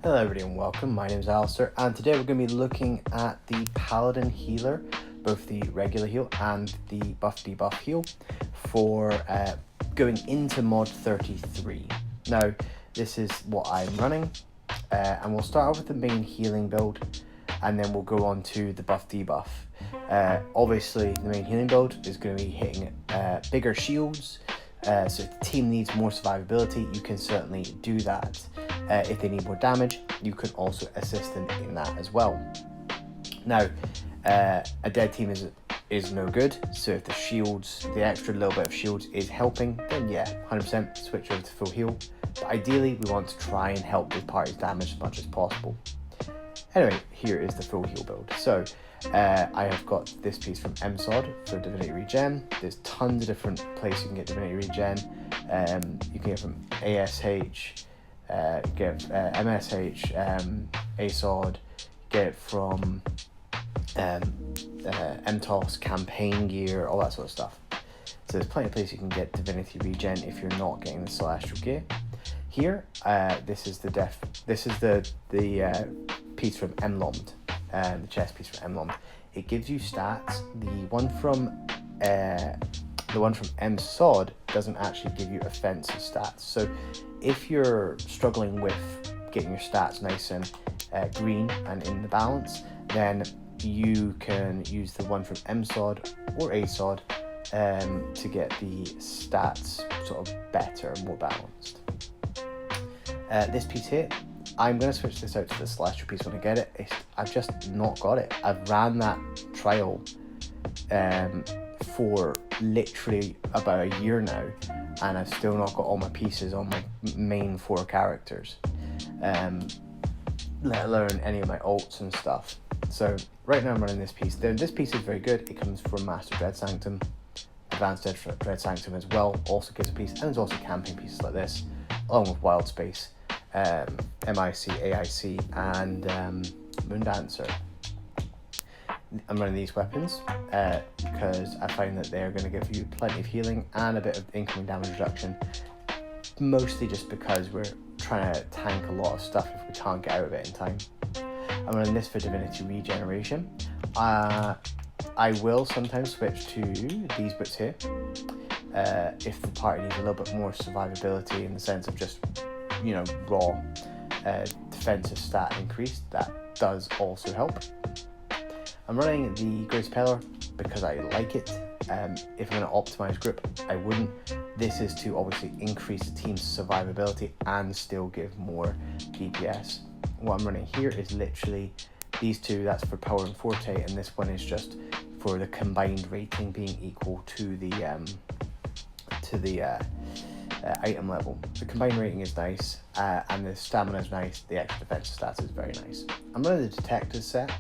Hello everybody and welcome, my name is Alistair, and today we're going to be looking at the Paladin healer, both the regular heal and the buff debuff heal for going into mod 33. Now this is what I'm running, and we'll start off with the main healing build and then we'll go on to the buff debuff. Obviously the main healing build is going to be hitting bigger shields, so if the team needs more survivability you can certainly do that. If they need more damage, you can also assist them in that as well. Now, a dead team is no good, so if the shields, the extra little bit of shields is helping, then yeah, 100% switch over to full heal. But ideally, we want to try and help the party's damage as much as possible. Anyway, here is the full heal build. So, I have got this piece from MSOD for Divinity Regen. There's tons of different places you can get Divinity Regen. You can get from ASH, get MSH, ASOD, get it from MTOS, campaign gear, all that sort of stuff. So there's plenty of places you can get Divinity Regen if you're not getting the Celestial gear. Here, this is the piece from Emlomd, the chest piece from Emlomd. It gives you stats. The one from MSOD doesn't actually give you offensive stats. So if you're struggling with getting your stats nice and green and in the balance, then you can use the one from MSOD or ASOD to get the stats sort of better, more balanced. This piece here, I'm going to switch this out to the Celestial piece when I get it. I've just not got it. I've ran that trial for literally about a year now, and I've still not got all my pieces on my main 4 characters, let alone any of my alts and stuff. So right now I'm running this piece. This piece is very good. It comes from Master Dread Sanctum, Advanced Dread Sanctum as well, also gives a piece, and there's also camping pieces like this, along with Wild Space, MIC, AIC, and Moondancer. I'm running these weapons because I find that they're going to give you plenty of healing and a bit of incoming damage reduction, mostly just because we're trying to tank a lot of stuff if we can't get out of it in time. I'm running this for Divinity Regeneration. I will sometimes switch to these bits here if the party needs a little bit more survivability in the sense of just, raw defensive stat increase. That does also help. I'm running the Grace Peller because I like it. If I'm going to optimize grip, I wouldn't. This is to obviously increase the team's survivability and still give more DPS. What I'm running here is literally these two. That's for Power and Forte, and this one is just for the combined rating being equal to the item level. The combined rating is nice, and the stamina is nice. The extra defensive stats is very nice. I'm running the Detectors set.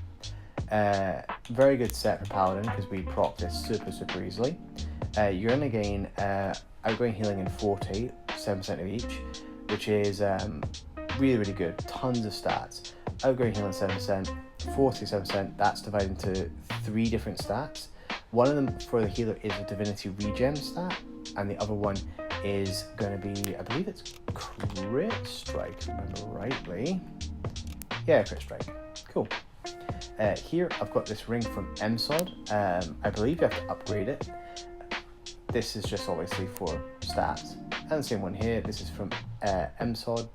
Very good set for Paladin because we proc this super easily. You're going to gain outgoing healing and Forte, 7% of each, which is really good. Tons of stats. Outgoing healing 7%, Forte 7%. That's divided into 3 different stats. One of them for the healer is a Divinity Regen stat, and the other one is going to be, I believe it's Crit Strike, if I remember rightly. Yeah, Crit Strike. Cool. Here I've got this ring from MSOD. I believe you have to upgrade it. This is just obviously for stats. And the same one here, this is from MSOD,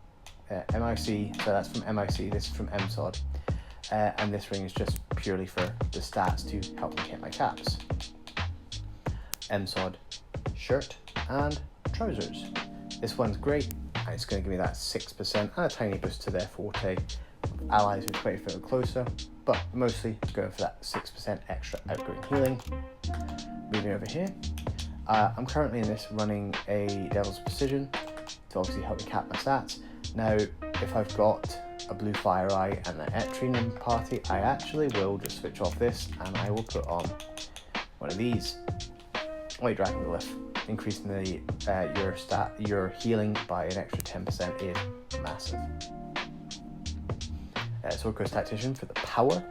MIC, so that's from MIC, this is from MSOD. And this ring is just purely for the stats to help me hit my caps. MSOD shirt and trousers. This one's great, and it's going to give me that 6% and a tiny boost to their Forte. Allies who are 20 foot closer, but mostly going for that 6% extra outgoing healing. Moving over here, I'm currently in this running a Devil's Precision to obviously help me cap my stats. Now, if I've got a blue Fire Eye and an Etrine in the party, I actually will just switch off this and I will put on one of these. White Dragon Glyph, increasing your healing by an extra 10% is massive. Sword Coast Tactician for the power,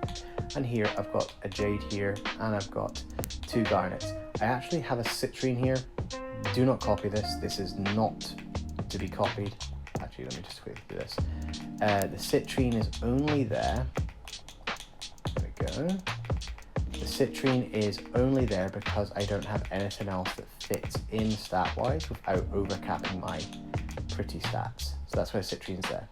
and here I've got a Jade here and I've got 2 Garnets. I actually have a Citrine here. Do not copy this. This is not to be copied. Actually, let me just quickly do this. The citrine is only there. There we go. The citrine is only there because I don't have anything else that fits in stat-wise without overcapping my pretty stats. So that's why citrine's there.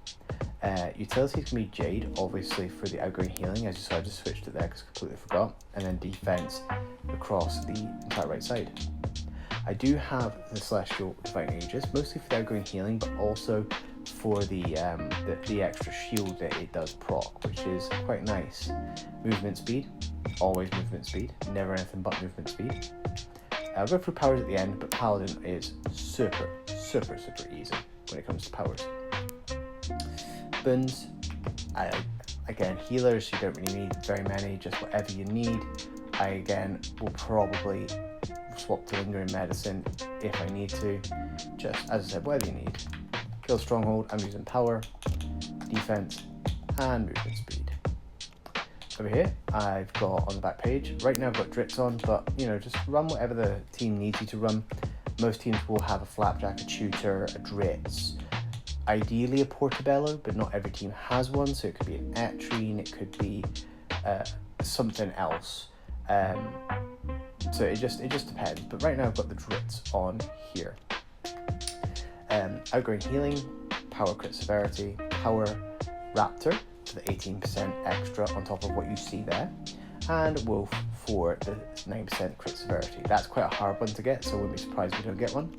Utilities can be Jade, obviously, for the outgoing healing. As you saw, I just switched it there because I completely forgot. And then defense across the entire right side. I do have the Celestial Divine Aegis, mostly for the outgoing healing, but also for the extra shield that it does proc, which is quite nice. Movement speed, always movement speed, never anything but movement speed. I'll go through powers at the end, but Paladin is super easy when it comes to powers. Boons, again, healers, you don't really need very many, just whatever you need. I again will probably swap to Lingering Medicine if I need to, just as I said, whatever you need. Kill Stronghold, I'm using power, defense, and movement speed. Over here, I've got on the back page, right now I've got Drits on, but just run whatever the team needs you to run. Most teams will have a Flapjack, a Tutor, a Drits, ideally a Portobello, but not every team has one, so it could be an Etrine, it could be something else. So it just depends, but right now I've got the Drits on here. Outgoing healing, power crit severity, power raptor for the 18% extra on top of what you see there, and wolf for the 9% crit severity. That's quite a hard one to get, so I wouldn't be surprised if we don't get one.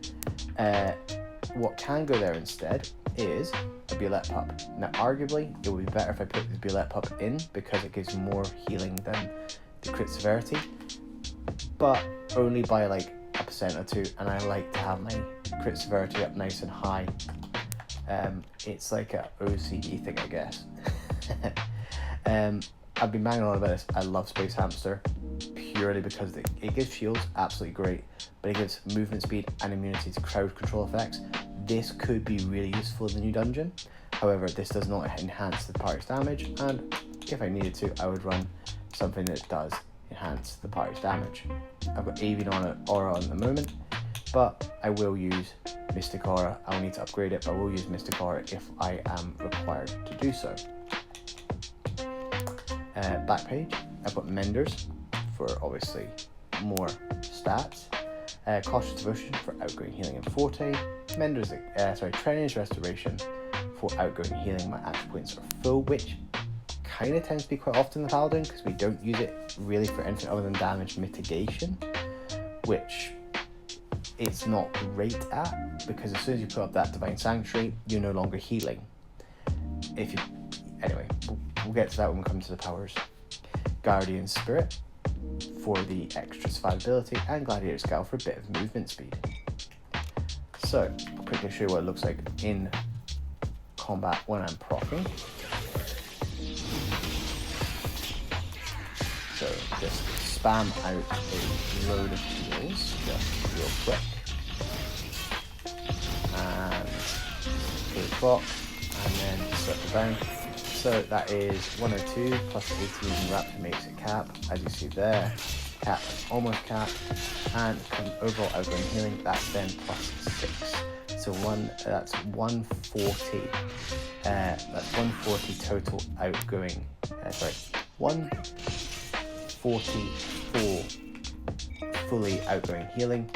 What can go there instead is a Bulette Pup. Now arguably it would be better if I put the Bulette Pup in because it gives more healing than the crit severity, but only by like 1% or 2, and I like to have my crit severity up nice and high. It's like a OCD thing, I guess. I've been banging on about this. I love Space Hamster purely because it gives shields, absolutely great, but it gives movement speed and immunity to crowd control effects. This could be really useful in the new dungeon. However, this does not enhance the party's damage, and if I needed to, I would run something that does enhance the party's damage. I've got Avian Aura on at the moment, but I will use Mystic Aura. I'll need to upgrade it, but I will use Mystic Aura if I am required to do so. Back page, I've got Menders for obviously more stats. Cautious Devotion for outgoing healing and Forte. Training's Restoration for outgoing healing. My action points are full, which kind of tends to be quite often in the Paladin because we don't use it really for anything other than damage mitigation, which it's not great at because as soon as you put up that Divine Sanctuary, you're no longer healing. Anyway, we'll get to that when we come to the powers. Guardian Spirit for the extra survivability, and Gladiator Scowl for a bit of movement speed. So, I'll quickly show you what it looks like in combat when I'm proccing. So, just spam out a load of heals, just real quick. And go to proc, and then circle down. So that is 102 plus 18 Raptor makes it cap, as you see there. Cap, almost cap, and overall outgoing healing, that's then plus 6. So that's 140. That's 140 total outgoing. 144 fully outgoing healing,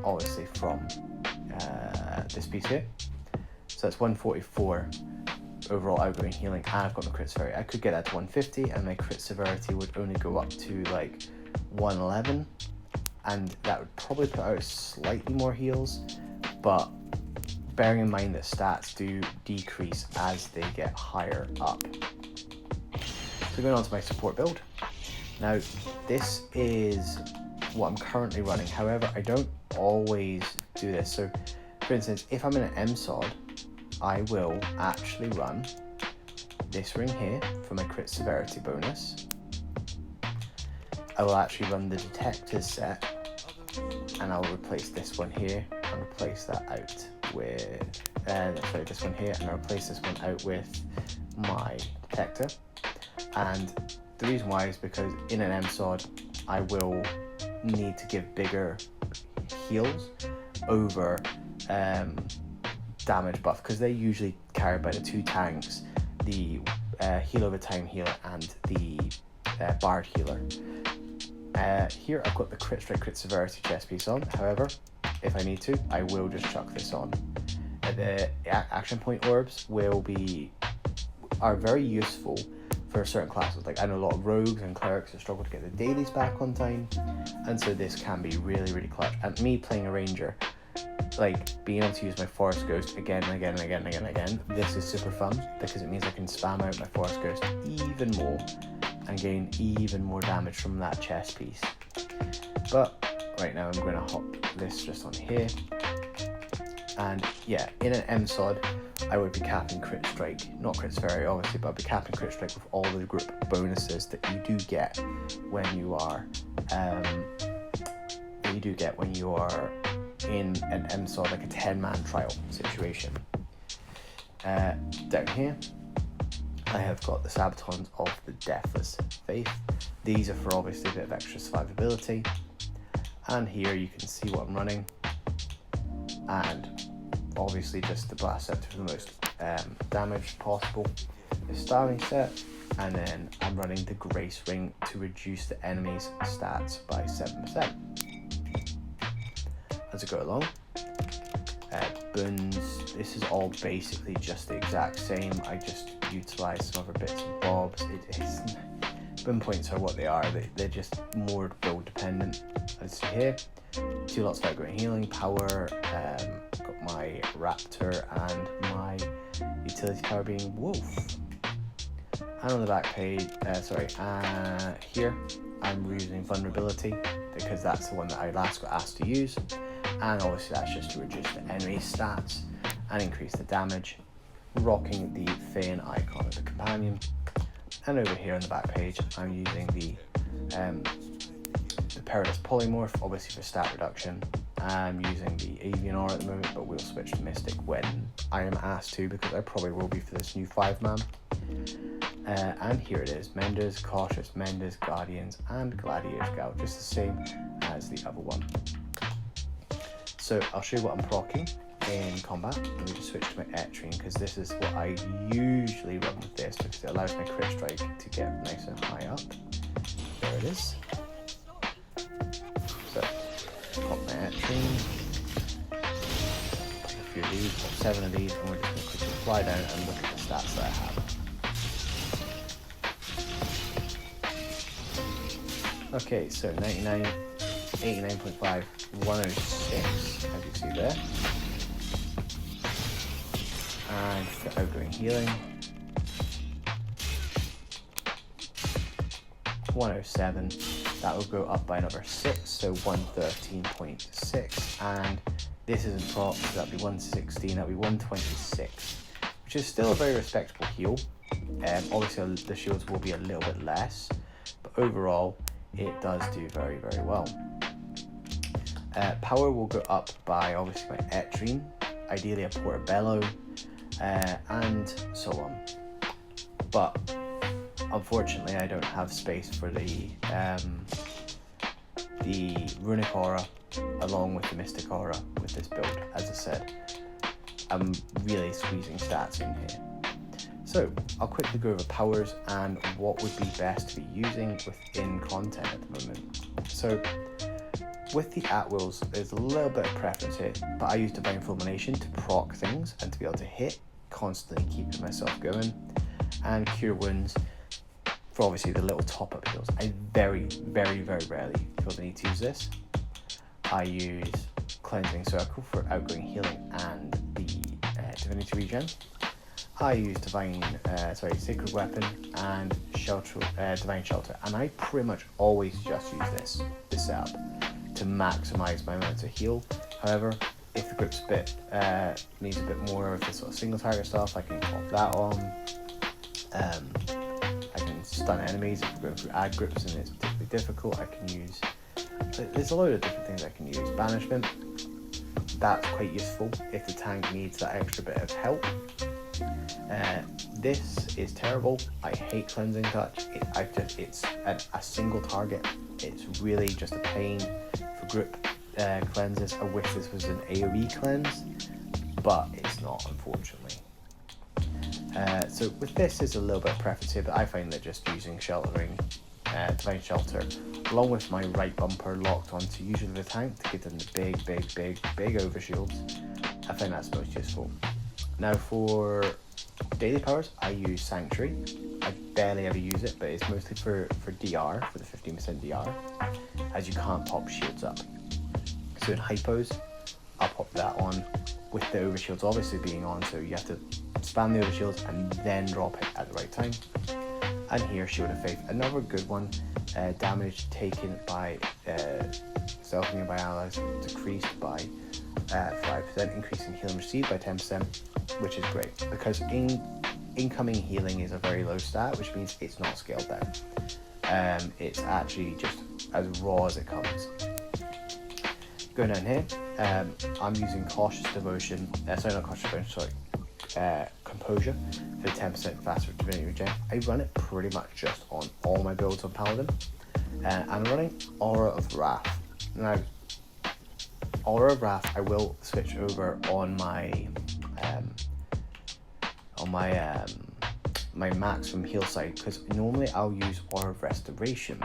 obviously from this piece here. So that's 144 overall outgoing healing, and I've got my crit severity. I could get that to 150, and my crit severity would only go up to like 111, and that would probably put out slightly more heals, but bearing in mind that stats do decrease as they get higher up. So going on to my support build. Now this is what I'm currently running, however I don't always do this. So for instance, if I'm in an MSOD, I will actually run this ring here for my crit severity bonus. I will actually run the detectors set, and I'll replace this one here and replace that out with this one here, and I'll replace this one out with my detector. And the reason why is because in an MSOD I will need to give bigger heals over damage buff, because they usually carried by the 2 tanks, the heal over time healer and the bard healer. Here I've got the crit strike crit severity chest piece on. However, if I need to, I will just chuck this on. The action point orbs are very useful for certain classes. Like, I know a lot of rogues and clerics that struggle to get the dailies back on time, and so this can be really, really clutch. And me playing a ranger, like, being able to use my Forest Ghost again and again and again and again and again, this is super fun because it means I can spam out my Forest Ghost even more and gain even more damage from that chest piece. But right now I'm going to hop this just on here. And yeah, in an MSOD, I would be capping crit strike, not crit severity obviously, but I'd be capping crit strike with all the group bonuses that you do get when you are in an MSOD, like a 10-man trial situation. Down here, I have got the Sabatons of the Deathless Faith. These are for obviously a bit of extra survivability. And here you can see what I'm running. And obviously just the blast set for the most damage possible. The styling set, and then I'm running the Grace Ring to reduce the enemy's stats by 7%. As I go along, boons, this is all basically just the exact same. I just utilize some other bits and bobs. Boon points are what they are. They're just more build dependent. As you see here, 2 lots of outgoing healing, power, got my Raptor and my utility power being Wolf. And on the back page, here I'm using vulnerability because that's the one that I last got asked to use, and obviously that's just to reduce the enemy stats and increase the damage. Rocking the Fane icon of the companion, and over here on the back page I'm using the Perilous Polymorph, obviously for stat reduction. I'm using the Avian Aura at the moment, but we'll switch to Mystic when I am asked to, because I probably will be for this new 5-man. And here it is, Menders, Cautious, Menders, Guardians, and Gladiator Scout, just the same as the other one. So I'll show you what I'm proccing in combat. Let me just switch to my Etrine, because this is what I usually run with this, because it allows my crit strike to get nice and high up. There it is. So, pop my Etrine, pop a few of these, pop 7 of these, and we're just going to quickly fly down and look at the stats that I have. Okay, so 99, 89.5, 106, as you see there. And got outgoing healing. 107, that will go up by another 6, so 113.6, and this isn't proc, so that'll be 116, that'll be 126, which is still a very respectable heal. Obviously the shields will be a little bit less, but overall it does do very, very well. Power will go up by obviously my Etrine, ideally a Portobello, and so on. But unfortunately I don't have space for the Runic Aura along with the Mystic Aura with this build. As I said, I'm really squeezing stats in here. So I'll quickly go over powers and what would be best to be using within content at the moment. So with the at-wills, there's a little bit of preference here, but I use Divine Fulmination to proc things and to be able to hit, constantly keeping myself going, and Cure Wounds for obviously the little top-up heals. I very, very, very rarely feel the need to use this. I use Cleansing Circle for outgoing healing and the Divinity Regen. I use Sacred Weapon and Divine Shelter, and I pretty much always just use this setup to maximize my amount of heal. However, if the group's needs a bit more of this sort of single target stuff, I can pop that on. I can stun enemies if we're going through ad groups and it's particularly difficult. I can use, there's a load of different things I can use. Banishment, that's quite useful if the tank needs that extra bit of help. This is terrible. I hate Cleansing Touch. It's a single target. It's really just a pain for group cleanses. I wish this was an AoE cleanse, but it's not, unfortunately. So with this is a little bit of preference here, but I find that just using sheltering, Divine Shelter, along with my right bumper locked onto usually the tank to give them the big overshields, I find that's most useful. Now for daily powers, I use Sanctuary. I barely ever use it, but it's mostly for DR, for the 15% DR, as you can't pop shields up. So in hypos, I'll pop that on with the overshields obviously being on, so you have to spam the overshields and then drop it at the right time. And here, Shield of Faith, another good one. Damage taken by self-healing by allies decreased by 5%, increasing healing received by 10%, which is great because incoming healing is a very low stat, which means it's not scaled down. It's actually just as raw as it comes. Going down here, I'm using Cautious Devotion, Composure for 10% faster Divinity Regen. I run it pretty much just on all my builds on Paladin. I'm running Aura of Wrath. Now, Aura of Wrath I will switch over on my my maximum heal side, because normally I'll use Aura of Restoration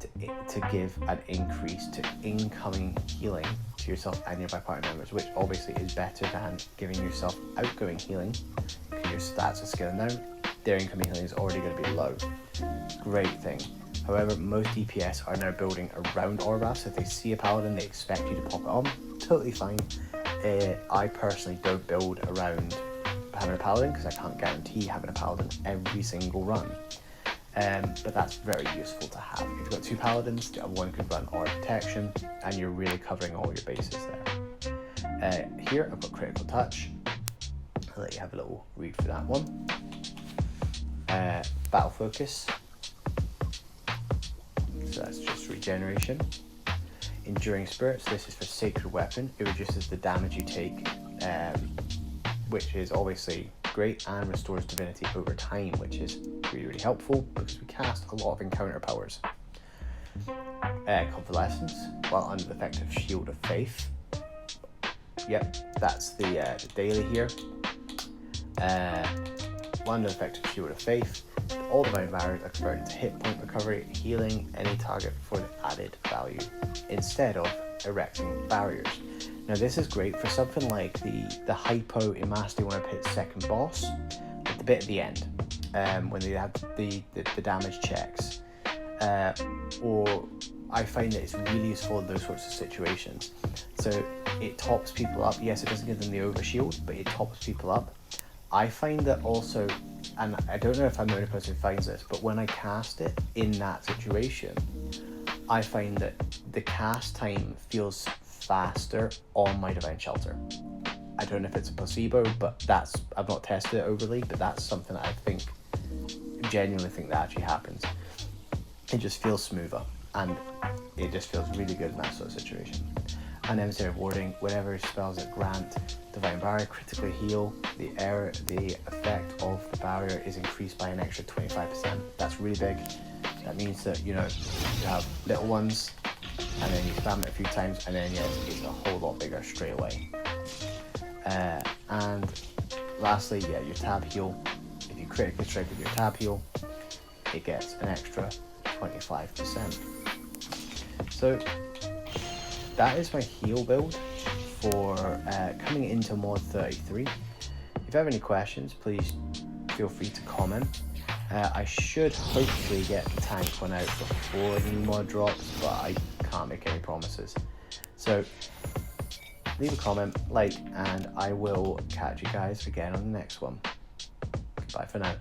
to give an increase to incoming healing to yourself and nearby party members, which obviously is better than giving yourself outgoing healing because your stats are scaling down. Their incoming healing is already going to be low. Great thing. However, most DPS are now building around Aura, so if they see a Paladin, they expect you to pop it on. Totally fine. I personally don't build around having a Paladin because I can't guarantee having a Paladin every single run. But that's very useful to have. If you've got two Paladins, one could run Aura Protection, and you're really covering all your bases there. Here I've got Critical Touch. I'll let you have a little read for that one. Battle Focus. So that's just regeneration. Enduring Spirits. This is for Sacred Weapon. It reduces the damage you take, which is obviously great, and restores divinity over time, which is really helpful because we cast a lot of encounter powers. Convalescence, while under the effect of Shield of Faith. Yep, that's the daily here. While under the effect of Shield of Faith, all divine barriers are converted to hit point recovery, healing any target for the added value instead of erecting barriers. Now this is great for something like the hypo in Mastery when I put second boss at the bit at the end, when they have the damage checks, or I find that it's really useful in those sorts of situations. So it tops people up. Yes, it doesn't give them the overshield, but it tops people up. I find that also, and I don't know if I'm the only person who finds this, but when I cast it in that situation, I find that the cast time feels faster on my Divine Shelter. I don't know if it's a placebo, but I've not tested it overly, but that's something that I genuinely think that actually happens. It just feels smoother, and it just feels really good in that sort of situation. And Emissary Warding, whenever spells that grant Divine Barrier critically heal, the effect of the barrier is increased by an extra 25%. That's really big. That means that, you have little ones, and then you spam it a few times, and then it's a whole lot bigger straight away. And lastly, your tab heal. If you critically strike with your tab heal, it gets an extra 25%. So that is my heal build for coming into mod 33. If you have any questions, please feel free to comment. I should hopefully get the tank one out before the new mod drops, but I can't make any promises. So leave a comment, and I will catch you guys again on the next one. Goodbye for now.